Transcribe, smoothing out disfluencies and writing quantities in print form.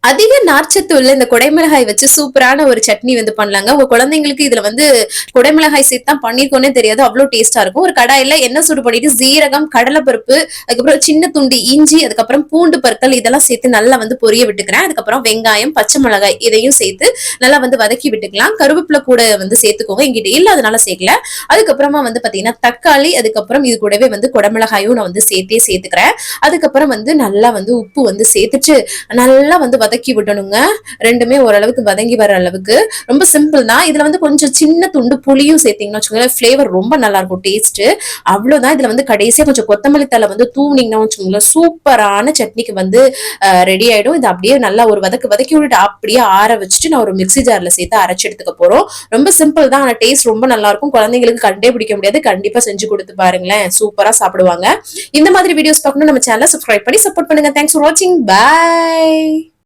அதிக நார்ச்சத்து உள்ள இந்த குடைமிளகாய் வச்சு சூப்பரான ஒரு சட்னி வந்து பண்ணலாங்க. உங்க குழந்தைங்களுக்கு இதுல வந்து குடைமிளகாய் சேர்த்து தான் பண்ணிருக்கோன்னே தெரியாது. அவ்வளோ டேஸ்டா இருக்கும். ஒரு கடாயில எண்ணெய் சூடு பண்ணிட்டு சீரகம், கடலைப்பருப்பு, அதுக்கப்புறம் சின்ன துண்டு இஞ்சி, அதுக்கப்புறம் பூண்டு பற்கள் இதெல்லாம் சேர்த்து நல்லா வந்து பொரிய விட்டுக்கிறேன். அதுக்கப்புறம் வெங்காயம், பச்சை மிளகாய் இதையும் சேர்த்து நல்லா வந்து வதக்கி விட்டுக்கலாம். கருவேப்பிலை கூட வந்து சேர்த்துக்கோங்க. எங்கிட்ட இல்ல அதனால சேர்க்கல. அதுக்கப்புறமா வந்து பாத்தீங்கன்னா தக்காளி, அதுக்கப்புறம் இது கூடவே வந்து குடமிளகாயும் நான் வந்து சேர்த்துக்கிறேன். அதுக்கப்புறம் வந்து நல்லா வந்து உப்பு வந்து சேர்த்துட்டு நல்லா வந்து வதக்கி விடணுங்க. ரெண்டுமே ஓரளவுக்கு வதங்கி வர அளவுக்கு. ரொம்ப சிம்பிள் தான். இதுல வந்து கொஞ்சம் சின்ன துண்டு புளியும் சேர்த்தீங்கன்னு வச்சுக்கோங்களேன், ஃபிளேவர் ரொம்ப நல்லா இருக்கும் டேஸ்ட். அவ்வளவுதான். இதுல வந்து கடைசியா கொஞ்சம் கொத்தமல்லி தழை வந்து தூவுனீங்கன்னா வச்சுக்கோங்களேன், சூப்பரான சட்னிக்கு வந்து ரெடி ஆயிடும். இது அப்படியே நல்லா ஒரு வதக்கி விட்டுட்டு அப்படியே ஆற வச்சுட்டு நான் ஒரு மிக்ஸி ஜார்ல சேர்த்து அரைச்சு எடுத்துக்க போறோம். ரொம்ப சிம்பிள் தான். ஆனா டேஸ்ட் ரொம்ப நல்லா இருக்கும். குழந்தைங்களுக்கு கண்டே பிடிக்க முடியாது. கண்டிப்பா செஞ்சு கொடுத்து பாருங்களேன். சூப்பரா சாப்பிடுவாங்க. இந்த மாதிரி வீடியோஸ் பார்க்கணும் நம்ம சேனலை சப்ஸ்கிரைப் பண்ணி சப்போர்ட் பண்ணுங்க. தேங்க்ஸ் ஃபார் வாட்சிங். பை.